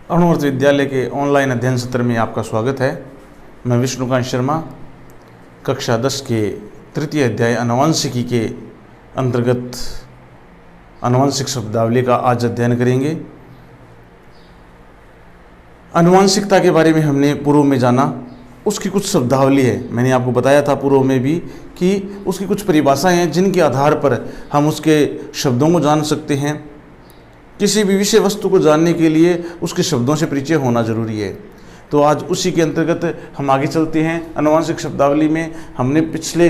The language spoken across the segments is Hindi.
अणुवर्त विद्यालय के ऑनलाइन अध्ययन सत्र में आपका स्वागत है। मैं विष्णुकांत शर्मा कक्षा 10 के तृतीय अध्याय आनुवंशिकी के अंतर्गत आनुवंशिक शब्दावली का आज अध्ययन करेंगे। आनुवंशिकता के बारे में हमने पूर्व में जाना, उसकी कुछ शब्दावली है। मैंने आपको बताया था पूर्व में भी कि उसकी कुछ परिभाषाएं हैं जिनके आधार पर हम उसके शब्दों को जान सकते हैं। किसी भी विषय वस्तु को जानने के लिए उसके शब्दों से परिचय होना जरूरी है। तो आज उसी के अंतर्गत हम आगे चलते हैं। आनुवंशिक शब्दावली में हमने पिछले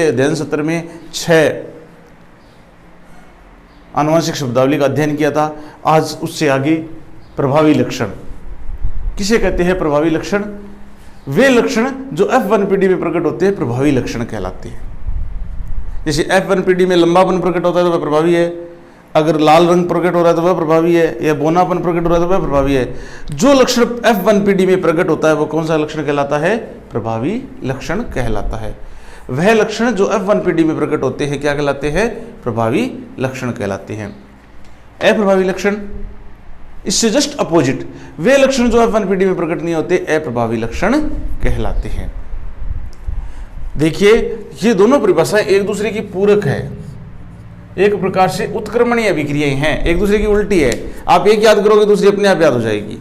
अध्ययन सत्र में 6 आनुवंशिक शब्दावली का अध्ययन किया था। आज उससे आगे प्रभावी लक्षण किसे कहते हैं? प्रभावी लक्षण वे लक्षण जो F1PD में प्रकट होते हैं प्रभावी लक्षण कहलाते हैं। जैसे F1PD में लंबापन प्रकट होता है तो वह प्रभावी है, अगर लाल रंग प्रकट हो रहा है तो वह प्रभावी है, या बोनापन प्रकट हो रहा है तो वह प्रभावी है। जो लक्षण F1PD में प्रकट होता है वो कौन सा लक्षण कहलाता है? प्रभावी लक्षण कहलाता है। वह लक्षण जो F1PD में प्रकट होते हैं क्या कहलाते हैं? प्रभावी लक्षण कहलाते हैं। अप्रभावी लक्षण इससे जस्ट अपोजिट, वे लक्षण जो F1PD में प्रकट नहीं होते अप्रभावी लक्षण कहलाते हैं। देखिए, ये दोनों परिभाषाएं एक दूसरे की पूरक है, एक प्रकार से उत्क्रमणीय अभिक्रियाएं हैं, एक दूसरे की उल्टी है। आप एक याद करोगे दूसरी अपने आप याद हो जाएगी।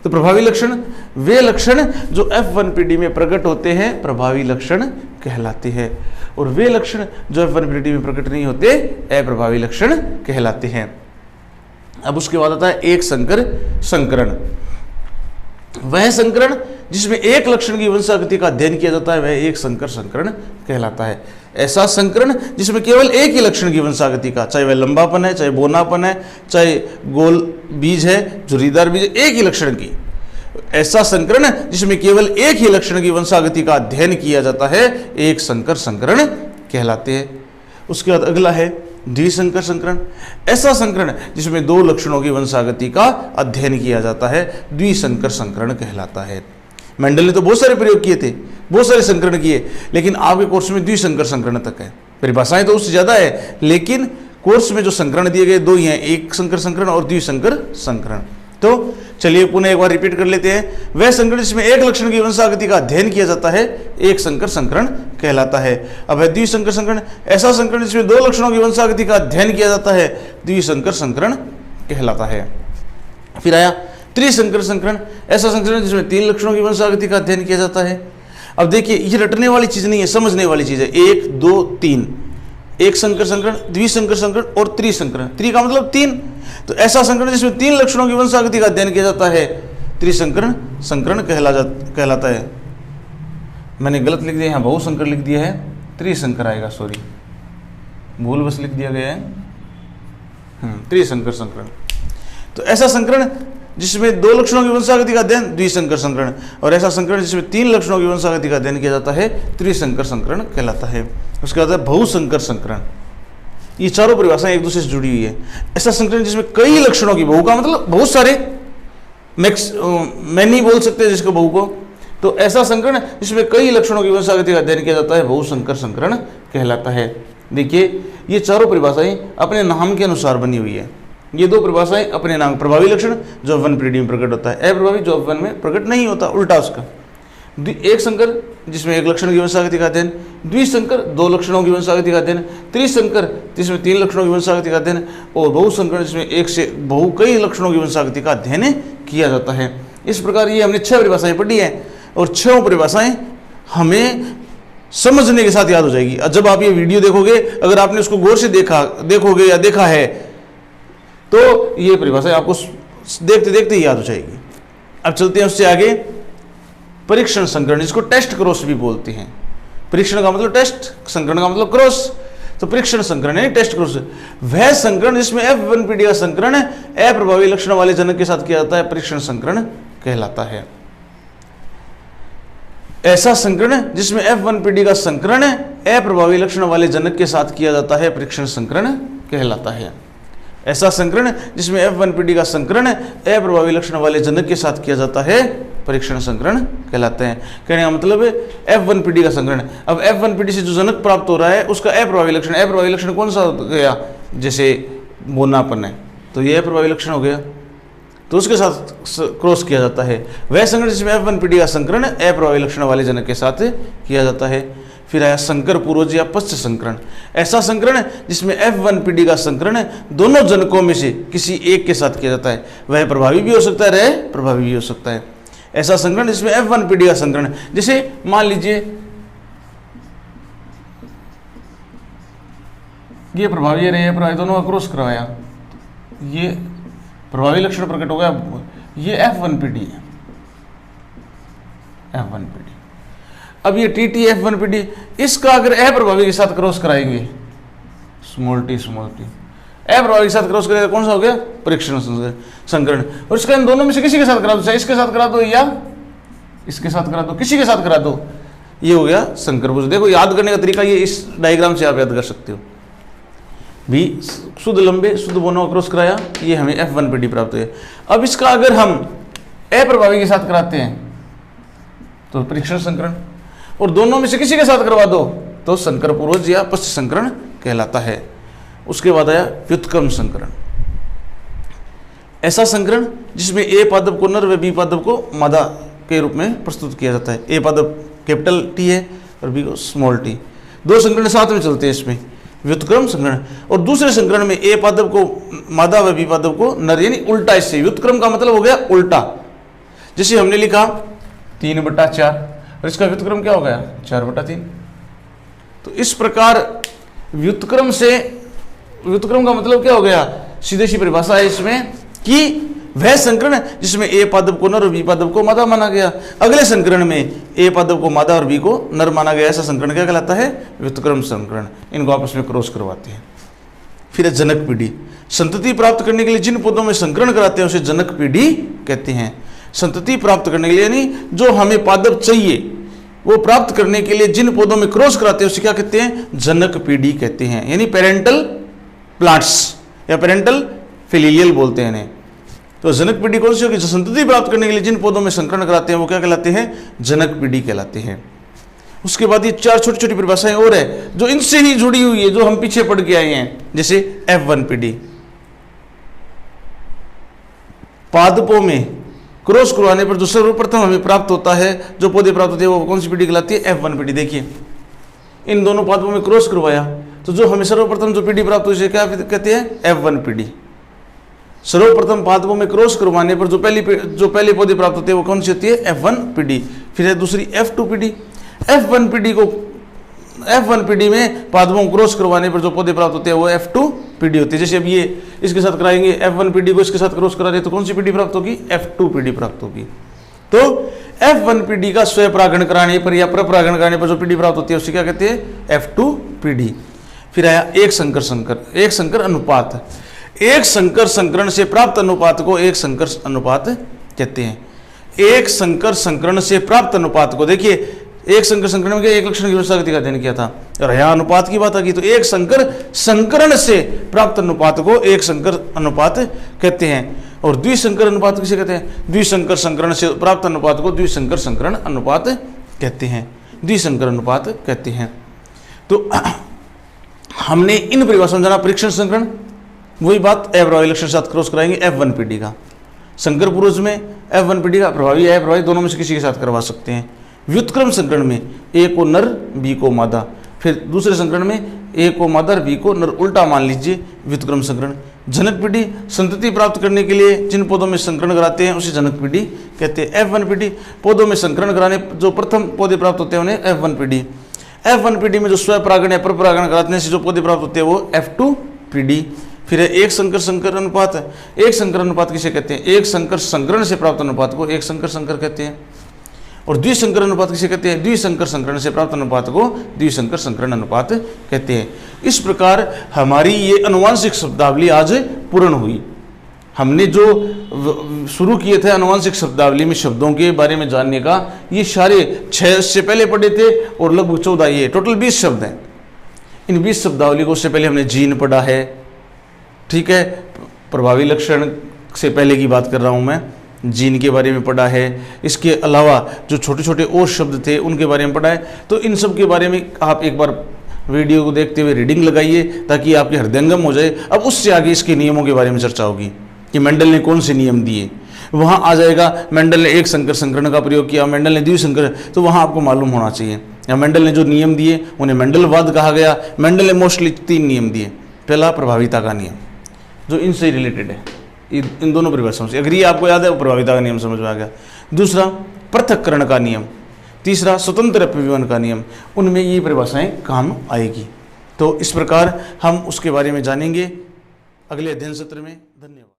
तो प्रभावी लक्षण वे लक्षण जो F1PD में प्रकट होते हैं प्रभावी लक्षण कहलाते हैं, और वे लक्षण जो F1PD में प्रकट नहीं होते अप्रभावी लक्षण कहलाते हैं। अब उसके बाद आता है एक संकर संकरण। वह संकरण जिसमें एक लक्षण की वंशागति का अध्ययन किया जाता है वह एक संकर संकरण कहलाता है। ऐसा संकरण जिसमें केवल एक ही लक्षण की वंशागति का, चाहे वह लंबापन है, चाहे बोनापन है, चाहे गोल बीज है, झुर्रीदार बीज है, एक ही लक्षण की, ऐसा संकरण जिसमें केवल एक ही लक्षण की वंशागति का अध्ययन किया जाता है एक संकर संकरण कहलाते हैं। उसके बाद अगला है द्विसंकर संकरण। ऐसा संकरण जिसमें 2 लक्षणों की वंशागति का अध्ययन किया जाता है द्विसंकर संकरण कहलाता है। मेंडल ने तो बहुत सारे प्रयोग किए थे, बहुत सारे संकरण किए, लेकिन आपके कोर्स में द्विसंकर संकरण तक है। परिभाषाएं तो उससे ज्यादा है, लेकिन कोर्स में जो संकरण दिए गए 2 ही हैं, एक संकर संकरण और द्विसंकर संकरण। तो चलिए पुनः एक बार रिपीट कर लेते हैं। वह संकरण जिसमें एक लक्षण की वंशागति का अध्ययन किया जाता है एक संकर संकरण कहलाता है। अब है द्विसंकर संकरण। ऐसा संकरण जिसमें 2 लक्षणों की वंशागति का अध्ययन किया जाता है द्विसंकर संकरण कहलाता है। फिर आया त्रिसंकर संकरण। ऐसा संकरण जिसमें 3 लक्षणों की वंशागति का अध्ययन किया जाता है। अब देखिए, ये रटने वाली चीज नहीं है, समझने वाली चीज है। 1 2 3, एक संकर संकरण, द्विसंकर संकरण और त्रिसंकरण। त्रि का मतलब 3। तो ऐसा संकरण जिसमें 3 लक्षणों की वंशागति का अध्ययन किया जाता है त्रिसंकरण संकरण कहलाता है। मैंने गलत लिख दिया, यहाँ बहुसंकर लिख दिया है, त्रिसंकर आएगा, सॉरी, भूल बस लिख दिया गया है, त्रिसंकर संकरण। तो ऐसा संकरण जिसमें 2 लक्षणों की वंशागति का अध्ययन द्विसंकर संकरण, और ऐसा संकरण जिसमें 3 लक्षणों की वंशागति का अध्ययन किया जाता है त्रिसंकर संकरण कहलाता है। उसके बाद है बहुसंकर संकरण। ये चारों परिभाषाएं एक दूसरे से जुड़ी हुई है। ऐसा संकरण जिसमें कई लक्षणों की, बहु का मतलब बहुत सारे, मैनी बोल सकते हैं जिसको बहु को, तो ऐसा संकरण जिसमें कई लक्षणों की वंशागति का अध्ययन किया जाता है बहुसंकर संकरण कहलाता है। देखिए, ये चारों परिभाषाएं अपने नाम के अनुसार बनी हुई है। ये 2 परिभाषाएं अपने नाम, प्रभावी लक्षण जो F1PD में प्रकट होता है, अप्रभावी जो F1 में प्रकट नहीं होता, उल्टा उसका। एक संकर जिसमें 1 लक्षण की वंशागति का अध्ययन, द्विसंकर 2 लक्षणों की वंशागति का अध्ययन, त्रिसंकर जिसमें 3 लक्षणों की वंशागति का अध्ययन, और बहुसंकर जिसमें एक से बहु कई लक्षणों की वंशागति का अध्ययन किया जाता है। इस प्रकार ये हमने 6 परिभाषाएं पढ़ी हैं, और 6 परिभाषाएं हमें समझने के साथ याद हो जाएगी। जब आप ये वीडियो देखोगे, अगर आपने उसको गौर से देखोगे या देखा है, तो ये परिभाषाएं आपको देखते देखते ही याद हो जाएगी। अब चलते हैं उससे आगे। परीक्षण संकरण, जिसको टेस्ट क्रॉस भी बोलते हैं। परीक्षण का मतलब टेस्ट, संकरण का मतलब क्रॉस। तो परीक्षण संकरण है टेस्ट क्रॉस। वह संकरण जिसमें F1PD का संकरण अप्रभावी लक्षण वाले जनक के साथ किया जाता है परीक्षण संकरण कहलाता है। ऐसा संकरण जिसमें F1PD का संकरण अप्रभावी लक्षण वाले जनक के साथ किया जाता है परीक्षण संकरण कहलाता है। ऐसा संकरण जिसमें F1PD का संकरण अप्रभावी लक्षण वाले जनक के साथ किया जाता है परीक्षण संकरण कहलाते हैं। कहने का मतलब है F1PD का संकरण। अब F1PD से जो जनक प्राप्त हो रहा है उसका अप्रभावी लक्षण कौन सा हो गया? जैसे बोनापन है तो यह अप्रभावी लक्षण हो गया। तो उसके साथ क्रॉस किया जाता है। वह संकरण जिसमें F1PD का संकरण अप्रभावी लक्षण वाले जनक के साथ किया जाता है। फिर आया संकर पूर्वज या पश्च संकरण। ऐसा संकरण जिसमें F1PD का संकरण दोनों जनकों में से किसी एक के साथ किया जाता है, वह प्रभावी भी हो सकता है, रह प्रभावी भी हो सकता है। ऐसा संकरण जिसमें F1PD का संकरण, जैसे मान लीजिए ये प्रभावी है, रहे प्रभावी, दोनों का क्रॉस करवाया, ये प्रभावी लक्षण प्रकट हो गया, ये F1PD है, F1PD। अब ये TT F1PD, इसका अगर अप्रभावी के साथ क्रॉस कराएंगे, स्मॉल t अप्रभावी के साथ क्रॉस करेगा, कौन सा हो गया? परीक्षण संकरण। और इसका इन दोनों में से किसी के साथ करा दो, चाहे इसके साथ करा दो या इसके साथ करा दो, किसी के साथ करा दो, ये हो गया संकर पूर्वज। देखो याद करने का तरीका ये इस डायग्राम से आप याद कर सकते हो। भी शुद्ध लंबे शुद्ध बोनों का क्रॉस कराया, ये हमें F1PD प्राप्त हुआ। अब इसका अगर हम अप्रभावी के साथ कराते हैं तो परीक्षण संकरण, और दोनों में से किसी के साथ करवा दो तो संकर पूर्वज या पश्च संकरण कहलाता है। उसके बाद आया व्युत्क्रम संकरण। ऐसा संकरण जिसमें ए पादप को नर व बी पादप को मादा के रूप में प्रस्तुत किया जाता है। ए पादप कैपिटल टी है और बी को स्मॉल टी, दो संकरण साथ में चलते हैं इसमें, व्युत्क्रम संकरण। और दूसरे संकरण में ए पादप को मादा व बी पादप को नर, यानी उल्टा। इससे व्युत्क्रम का मतलब हो गया उल्टा। जैसे हमने लिखा 3/4 और इसका व्युत्क्रम क्या हो गया? 4/3। तो इस प्रकार व्युत्क्रम का मतलब क्या हो गया? सीधी सी परिभाषा है इसमें कि वह संकरण जिसमें ए पादप को नर और बी पादप को मादा माना गया, अगले संकरण में ए पादप को मादा और बी को नर माना गया, ऐसा संकरण क्या कहलाता है? व्युत्क्रम संकरण। इनको आपस में क्रॉस करवाते हैं। फिर है जनक पीढ़ी। संतति प्राप्त करने के लिए जिन पौधों में संकरण कराते हैं उसे जनक पीढ़ी कहते हैं। संतति प्राप्त करने के लिए, यानी जो हमें पादप चाहिए वो प्राप्त करने के लिए जिन पौधों में क्रॉस कराते हैं उसे क्या कहते हैं? जनक पीढ़ी कहते हैं। यानी पेरेंटल प्लांट्स या पेरेंटल फिलियल बोलते हैं इन्हें। तो जनक पीढ़ी कौन सी होगी? जो संतति प्राप्त करने के लिए जिन पौधों में संकरण कराते हैं वो क्या कहलाते हैं? जनक पीढ़ी कहलाते हैं। उसके बाद ये 4 छोटी छोटी परिभाषाएं और है जो इनसे ही जुड़ी हुई है, जो हम पीछे पढ़ के आए हैं। जैसे F1PD, पादपों में क्रॉस करवाने पर जो सर्वप्रथम हमें प्राप्त होता है, जो पौधे प्राप्त होते हैं, वो कौन सी पीढ़ी कहलाती है? F1PD। देखिए इन दोनों पादपों में क्रॉस करवाया तो जो हमें सर्वप्रथम जो पीढ़ी प्राप्त हुई क्या कहते हैं? F1PD। सर्वप्रथम पादपों में क्रॉस करवाने पर जो पहले पौधे प्राप्त होते हैं वो कौन सी होती है? F1PD। फिर है दूसरी F2PD। F1PD में पादपों को क्रॉस करवाने पर जो पौधे प्राप्त होते हैं वो F2PD होती है। जैसे अब ये इसके साथ कराएंगे, F1PD को इसके साथ क्रॉस करा रहे तो कौन सी पीढ़ी प्राप्त होगी? F2PD प्राप्त होगी। तो F1PD का स्वपरागण कराने पर या परपरागण कराने पर जो पीढ़ी प्राप्त होती है उसे क्या कहते हैं? F2PD। फिर आया एक संकर अनुपात। एक संकर संकरण से प्राप्त अनुपात को एक संकर अनुपात कहते हैं। एक संकर संकरण से प्राप्त अनुपात को, देखिए एक संकर संकरण में क्या एक लक्षण की व्यवस्था का अध्ययन किया था और यहाँ अनुपात की बात आ गई। तो एक संकर संकरण से प्राप्त अनुपात को एक संकर अनुपात कहते हैं। और द्विसंकर अनुपात किसे कहते हैं? द्विसंकर संकरण से प्राप्त अनुपात को द्विसंकर संकरण अनुपात कहते हैं, द्विसंकर अनुपात कहते हैं। तो हमने इन परिभाषाओं में जाना। परीक्षण संकरण, वही बात अप्रभावी लक्षण के साथ क्रॉस कराएंगे F1PD का। संकर पूर्वज में F1PD का प्रभावी या अप्रभावी दोनों में से किसी के साथ करवा सकते हैं। व्युत्क्रम संकरण में ए को नर बी को मादा, फिर दूसरे संकरण में ए को मादा बी को नर, उल्टा मान लीजिए व्युत्क्रम संकरण। जनक पीढ़ी, संतति प्राप्त करने के लिए जिन पौधों में संकरण कराते हैं उसे जनक पीढ़ी कहते हैं। F1PD, पौधों में संकरण कराने जो प्रथम पौधे प्राप्त होते हैं उन्हें F1PD। F1PD में जो स्वपरागण या परपरागण कराने से जो पौधे प्राप्त होते हैं वो F2PD। फिर है एक संकर अनुपात। एक संकर अनुपात किसे कहते हैं? एक संकर संकरण से प्राप्त अनुपात को एक संकर कहते हैं। और द्विसंकर अनुपात किसे कहते हैं? द्विसंकर संकरण से प्राप्त अनुपात को द्विसंकर संकरण अनुपात कहते हैं। इस प्रकार हमारी ये अनुवांशिक शब्दावली आज पूर्ण हुई। हमने जो शुरू किए थे अनुवांशिक शब्दावली में शब्दों के बारे में जानने का, ये सारे 6 से पहले पढ़े थे और लगभग 14, ये टोटल 20 शब्द हैं। इन 20 शब्दावली को उससे पहले हमने जीन पढ़ा है, ठीक है। प्रभावी लक्षण से पहले की बात कर रहा हूँ मैं, जीन के बारे में पढ़ा है। इसके अलावा जो छोटे छोटे और शब्द थे उनके बारे में पढ़ा है। तो इन सब के बारे में आप एक बार वीडियो को देखते हुए रीडिंग लगाइए ताकि आपके हृदयंगम हो जाए। अब उससे आगे इसके नियमों के बारे में चर्चा होगी। कि मेंडल ने कौन से नियम दिए। वहाँ आ जाएगा मेंडल ने एक संकर संकरण का प्रयोग किया, मेंडल ने द्विसंकर, तो वहाँ आपको मालूम होना चाहिए। या मेंडल ने जो नियम दिए उन्हें मेंडलवाद कहा गया। मेंडल ने मोस्टली 3 नियम दिए। पहला प्रभाविता का नियम, जो इनसे रिलेटेड है, इन दोनों परिभाषाओं से, अगर ये आपको याद है वो प्रभाविता का नियम समझ में आ गया। दूसरा पृथक्करण का नियम, तीसरा स्वतंत्र अपव्यवन का नियम, उनमें ये परिभाषाएं काम आएगी। तो इस प्रकार हम उसके बारे में जानेंगे अगले अध्ययन सत्र में। धन्यवाद।